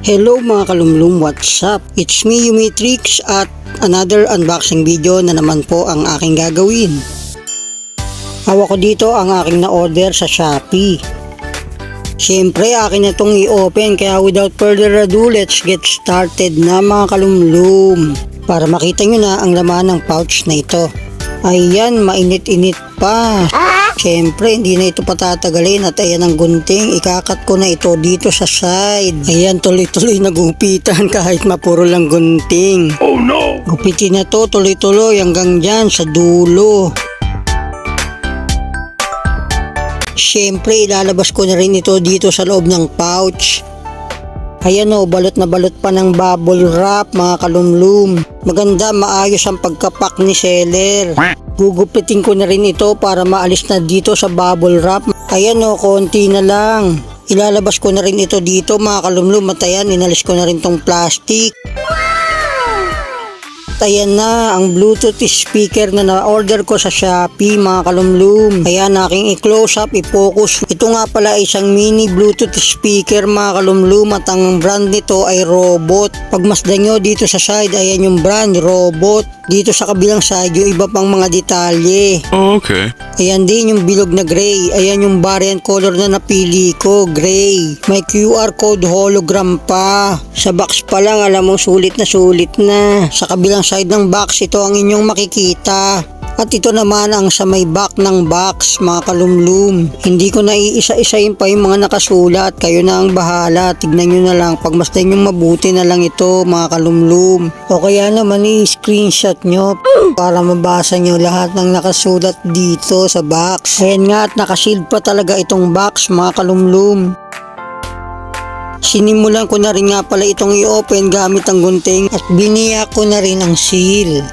Hello mga kalumlum, what's up? It's me, Yumitrix, at another unboxing video na naman po ang aking gagawin. Hawak ko dito ang aking na-order sa Shopee. Siyempre, akin na itong i-open, kaya without further ado, let's get started na mga kalumlum. Para makita nyo na ang laman ng pouch na ito. Ayan, mainit-init pa. Siyempre, hindi na ito patatagalin at ayan ang gunting. Ikakat ko na ito dito sa side. Ayan, tuloy-tuloy nagupitan kahit mapuro lang gunting. Oh no! Gupitin na to tuloy-tuloy hanggang dyan sa dulo. Siyempre, ilalabas ko na rin ito dito sa loob ng pouch. Ayan o, balot na balot pa ng bubble wrap mga kalumlum. Maganda, maayos ang pagkapak ni seller. Gugupitin ko na rin ito para maalis na dito sa bubble wrap. Ayan o, konti na lang. Ilalabas ko na rin ito dito mga kalumlum. At ayan, inalis ko na rin tong plastic. Ayan na ang Bluetooth speaker na na-order ko sa Shopee mga kalumlum. Ayan, aking i-close up, i-focus. Ito nga pala ay isang mini Bluetooth speaker mga kalumlum at ang brand nito ay Robot. Pagmasdan nyo dito sa side, ayan yung brand, Robot. Dito sa kabilang side, yung iba pang mga detalye. Oh, okay. Ayan din yung bilog na gray. Ayan yung variant color na napili ko, gray. May QR code hologram pa. Sa box pa lang, alam mo, sulit na sulit na. Sa kabilang side ng box, ito ang inyong makikita. At ito naman ang sa may back ng box mga kalumlum. Hindi ko na iisa-isayin pa yung mga nakasulat. Kayo na ang bahala. Tignan nyo na lang. Pagmasdan yung mabuti na lang ito mga kalumlum. O kaya naman i-screenshot nyo para mabasa nyo lahat ng nakasulat dito sa box. Ayan nga at nakashield pa talaga itong box mga kalumlum. Sinimulan ko na rin nga pala itong i-open gamit ang gunting at biniyak ko na rin ang seal.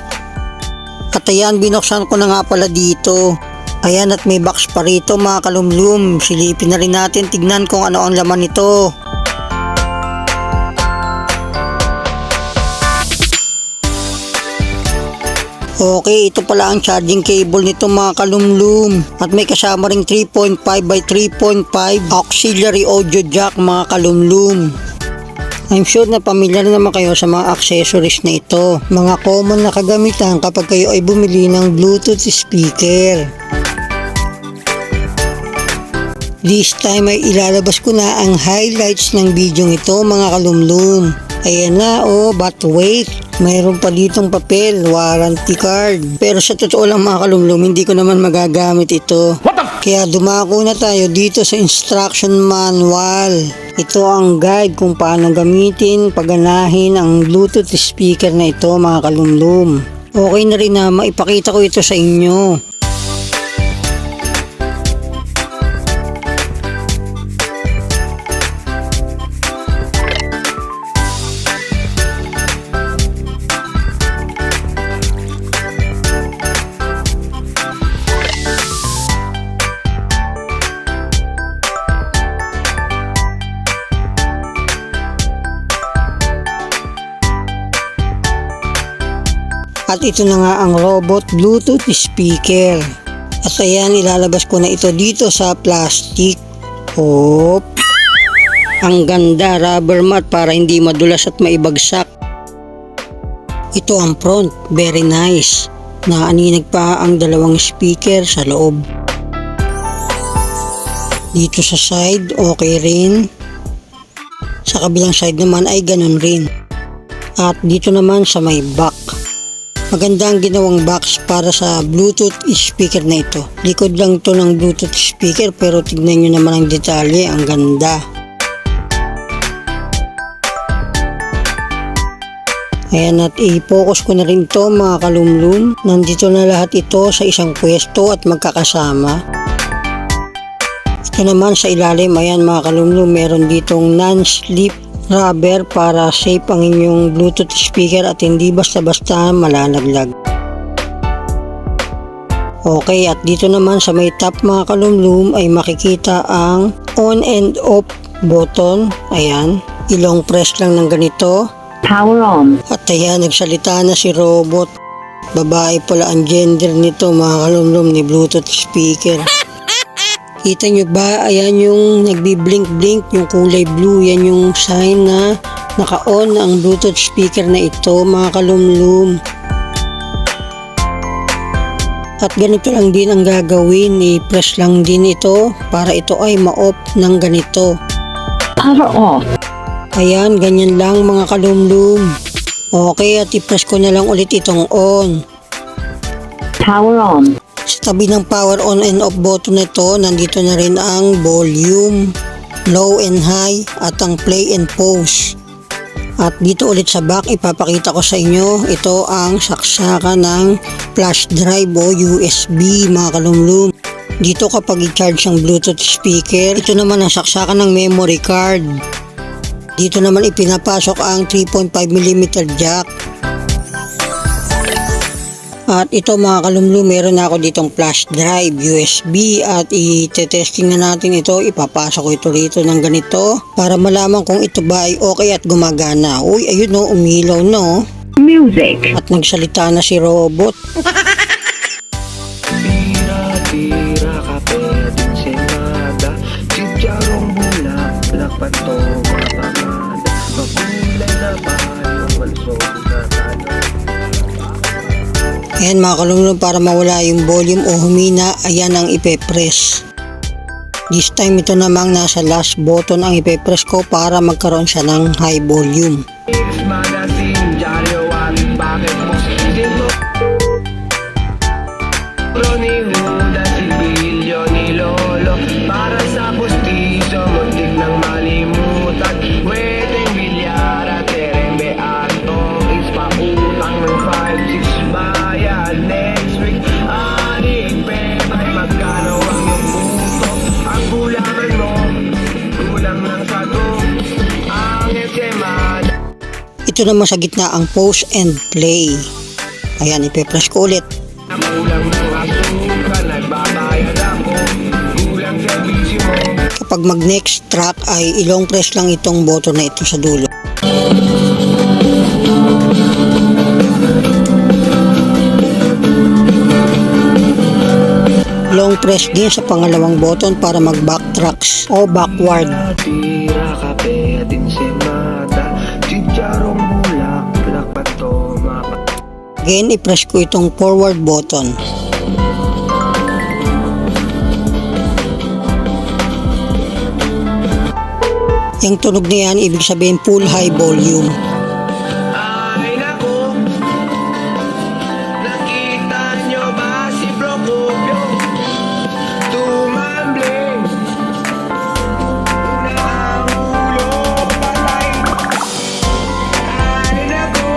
At ayan, binuksan ko na nga pala dito. Ayan, at may box pa rito mga kalumlum. Silipin na rin natin, tignan kung ano ang laman nito. Okay, ito pala ang charging cable nito mga kalumlum. At may kasama ring 3.5 by 3.5 auxiliary audio jack mga kalumlum. I'm sure na pamilyar naman kayo sa mga accessories na ito. Mga common na kagamitan kapag kayo ay bumili ng Bluetooth speaker. This time ay ilalabas ko na ang highlights ng video ito mga kalumlum. Ayan na but wait. Mayroon pa ditong papel, warranty card. Pero sa totoo lang mga kalumlum, hindi ko naman magagamit ito. Kaya dumako na tayo dito sa instruction manual. Ito ang guide kung paano gamitin, paganahin ang Bluetooth speaker na ito mga kalumlum. Okay na rin na maipakita ko ito sa inyo. At ito na nga ang Robot Bluetooth speaker. At ayan, ilalabas ko na ito dito sa plastic. Hop. Ang ganda, rubber mat para hindi madulas at maibagsak. Ito ang front, very nice. Naaninag pa ang dalawang speaker sa loob. Dito sa side, okay rin. Sa kabilang side naman ay ganun rin. At dito naman sa may back. Maganda ang ginawang box para sa Bluetooth speaker na ito. Likod lang to ng Bluetooth speaker pero tignan nyo naman ang detalye, ang ganda. Ayan, at i-focus ko na rin to mga kalumlum. Nandito na lahat ito sa isang pwesto at magkakasama. Ito naman sa ilalim, ayan mga kalumlum, meron ditong non-slip rubber para safe ang inyong Bluetooth speaker at hindi basta-basta malalaglag. Okay, at dito naman sa may top mga kalumlum ay makikita ang on and off button. Ayan, ilong press lang ng ganito. Power on. At ayan, nagsalita na si Robot. Babae pala ang gender nito mga kalumlum ni Bluetooth speaker. Kita nyo ba? Ayan yung nagbi-blink-blink, yung kulay blue. Yan yung sign na Naka-on ang Bluetooth speaker na ito mga kalumlum. At ganito lang din ang gagawin, i-press lang din ito para ito ay ma-off ng ganito. Power off. Ayan, ganyan lang mga kalumlum. Okay, at i-press ko na lang ulit itong on. Power on. Sa tabi ng power on and off button nito, nandito na rin ang volume, low and high, at ang play and pause. At dito ulit sa back, ipapakita ko sa inyo, ito ang saksakan ng flash drive o USB mga kalumlum. Dito kapag i-charge ang Bluetooth speaker, ito naman ang saksakan ng memory card. Dito naman ipinapasok ang 3.5mm jack. At ito mga kalumlum, meron na ako ditong flash drive USB at i-testing na natin ito. Ipapasok ko ito rito ng ganito para malaman kung ito ba ay okay at gumagana. Uy, ayun no, umilaw no. Music. At nagsalita na si robot. Tira-tira kape at ensenada, chicharong bulak pato matamada, makulay na bayong malsog na talo. Ayan mga kalumlum, para mawala yung volume o humina, ayan ang ipe-press. This time ito namang nasa last button ang ipe-press ko para magkaroon siya ng high volume. Magazine, dyaryo at bakit mo sino? Ni Huda, Sibilyo, ni Lolo, para sa pustiso, muntik ng malimutan. Pwedeng bilyar at terembe at tongis, pautang ng 5-6 bayad next week. Adik, pebay, magkano ang iyong puto? Ang kulangan mo, kulang ng sagot. Ang etsemada. Ito naman sa gitna ang pause and play. Ayan, ipe-press ko ulit. Kulang ng asukan, nagbabayad ako. Kulang servisyo mo. Kapag mag next track ay ilong press lang itong button na ito sa dulo. Long press din sa pangalawang button para mag backtracks o backward. Tira kape at ensenada, chicharong bulak pato mapa. Again, i-press ko itong forward button. Yung tunog na yan, ibig sabihin full high volume. Ay naku, nakita nyo ba si Procopio? Tumambling, nahulo patay. Ay naku,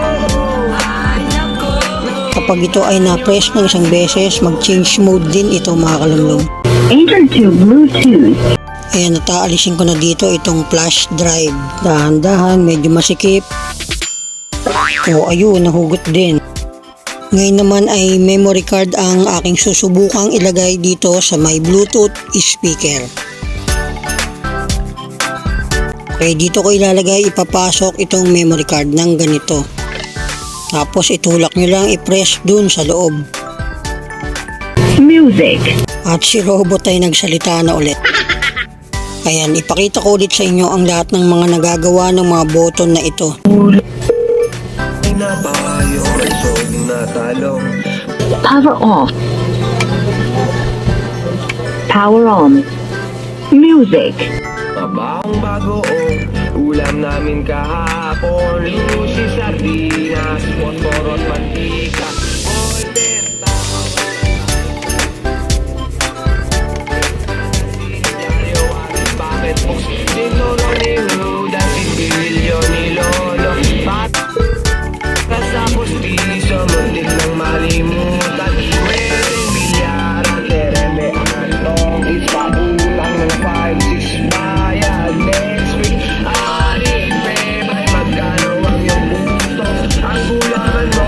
Kapag ito ay na-press ng isang beses, mag-change mode din ito mga kalumlum. Enter to Bluetooth. Ayan, nataalisin ko na dito itong flash drive. Dahan-dahan, medyo masikip. O ayun, nahugot din. Ngayon naman ay memory card ang aking susubukang ilagay dito sa may Bluetooth speaker. Okay, dito ko ilalagay, ipapasok itong memory card ng ganito. Tapos itulak nyo lang, i-press dun sa loob. Music. At si robot ay nagsalita na ulit. Ayan, ipakita ko ulit sa inyo ang lahat ng mga nagagawa ng mga button na ito. inabayo, malsog na talong. Power off. Power on. Music. Mabahong bagoong ulam namin kahapon. Lucy, sardinas, fosforo at mantika. Golden tawag. Diaryo at bakit po sinuro ni Huda, Sibilyo ni Lolo. Para sa pustiso, muntik ng malimutan. Pwedeng bilyar at tereme at tongis, pautang ng 5-6 bayad next week. Aling bebay, magkano ang iyong puto? Ang kulangan mo,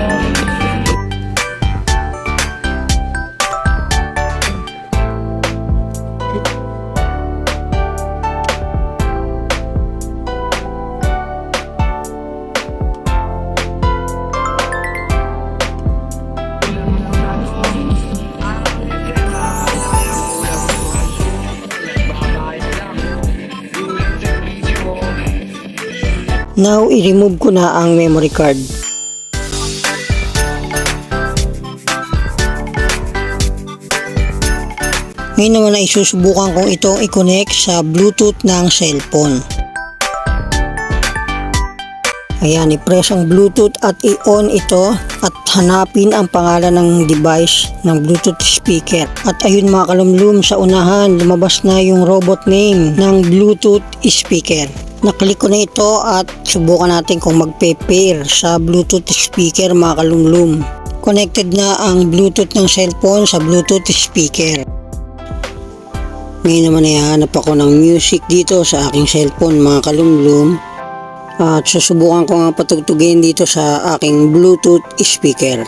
Now, i-remove ko na ang memory card. Ngayon naman ay susubukan kong ito i-connect sa Bluetooth ng cellphone. Ayan, i-press ang Bluetooth at i-on ito at hanapin ang pangalan ng device ng Bluetooth speaker. At ayun mga kalumlum, sa unahan lumabas na yung robot name ng Bluetooth speaker. Naklik ko na ito at subukan natin kung magpe-pair sa Bluetooth speaker mga kalumlum. Connected na ang Bluetooth ng cellphone sa Bluetooth speaker. Ngayon naman ay hanap ako ng music dito sa aking cellphone mga kalumlum. At susubukan ko nga patugtugin dito sa aking Bluetooth speaker.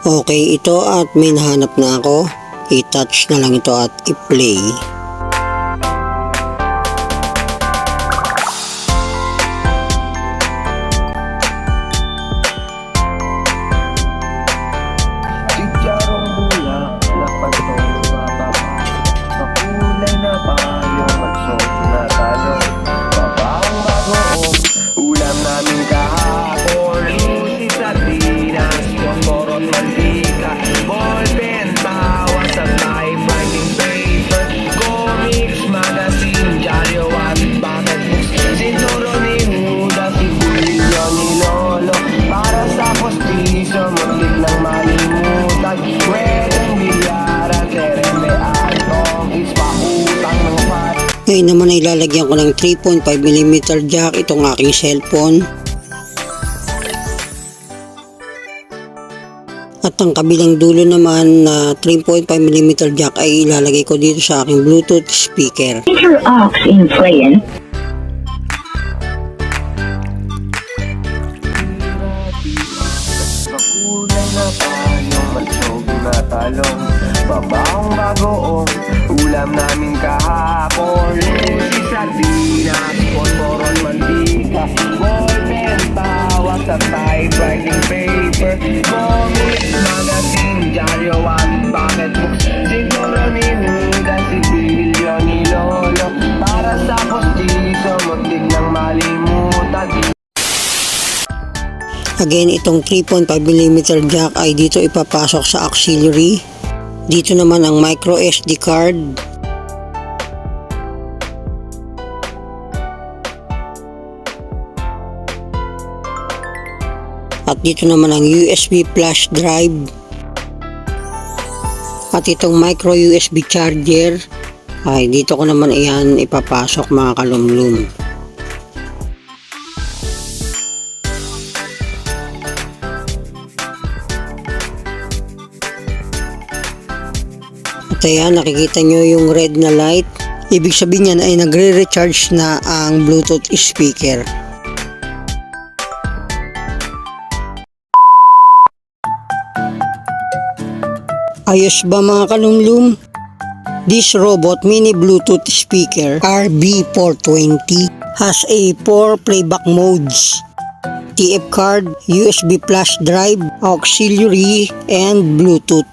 Okay ito at may nahanap na ako. I-touch na lang ito at i-play. Chigyarong bulak na pantong lumababa. Makulay na payong magsok na talong. Babawang bagoong ulam namin kahapon. Lucy sardinas, fosforot mantika, ballpen, tawa sa type, writing paper, comics, magazine, dyaryo at bucket books. Sinuro ni Huda, si Bilyo ni Lolo, para sa postiso, muntik ng malimutan. Pwedeng bilyara, tereme at tongis, pautang ng pat. Ngayon naman ay lalagyan ko ng 3.5mm jack itong aking cellphone. At ang kabilang dulo naman na 3.5mm jack ay ilalagay ko dito sa aking Bluetooth speaker. Enter aux in playing. Makulay na payong magsog na talong. Babawang bagoong ulam namin kahapon. Lucy sardinas, fosforon mantika, ballpen, tawa sa type, writing paper, comics, magazine, dyaryo at bucket books. Siguro ni Huda, si Bilyo ni Lolo, para sa postiso, muntik ng malimutan. Again, itong 3.5mm jack ay dito ipapasok sa auxiliary. Dito naman ang micro SD card. At dito naman ang USB flash drive. At itong micro USB charger ay dito ko naman iyan ipapasok mga kalumlum. At ayan, nakikita nyo yung red na light. Ibig sabihin yan ay nagre-recharge na ang Bluetooth speaker. Ayos ba mga kalumlum? This robot mini Bluetooth speaker RB420 has a 4 playback modes, TF card, USB flash drive, auxiliary, and Bluetooth.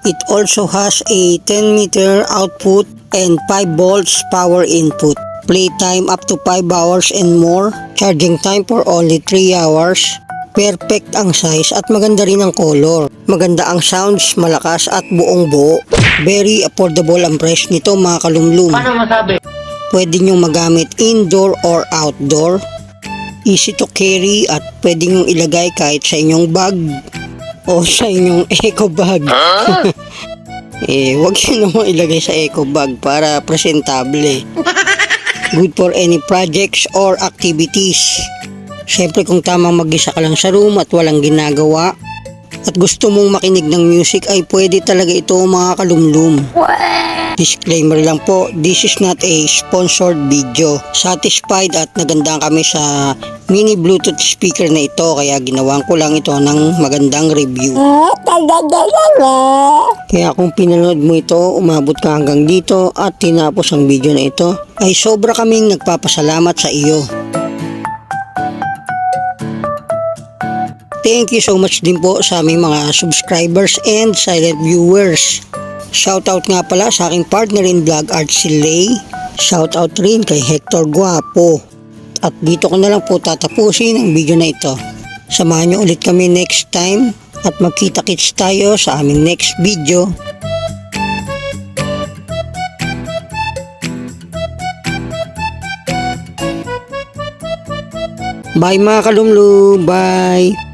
It also has a 10-meter output and 5 volts power input. Playtime up to 5 hours and more. Charging time for only 3 hours. Perfect ang size at maganda rin ang color. Maganda ang sounds, malakas at buong buo. Very affordable ang price nito mga kalumlum. Paano masabi? Pwede nyong magamit indoor or outdoor. Easy to carry at pwede nyong ilagay kahit sa inyong bag o sa inyong eco bag. Wag yun naman ilagay sa eco bag para presentable. Good for any projects or activities. Siyempre kung tamang mag-isa ka lang sa room at walang ginagawa at gusto mong makinig ng music ay pwede talaga ito mga kalumlum. Disclaimer lang po, this is not a sponsored video. Satisfied at nagandang kami sa mini Bluetooth speaker na ito kaya ginawan ko lang ito ng magandang review. Kaya kung pinanood mo ito, umabot ka hanggang dito at tinapos ang video na ito, ay sobra kaming nagpapasalamat sa iyo. Thank you so much din po sa aming mga subscribers and silent viewers. Shoutout nga pala sa aking partner in vlog, Artsy Lay. Shoutout rin kay Hector Guapo. At dito ko na lang po tatapusin ang video na ito. Samahan nyo ulit kami next time at magkita-kits tayo sa aming next video. Bye mga kalumlu, bye!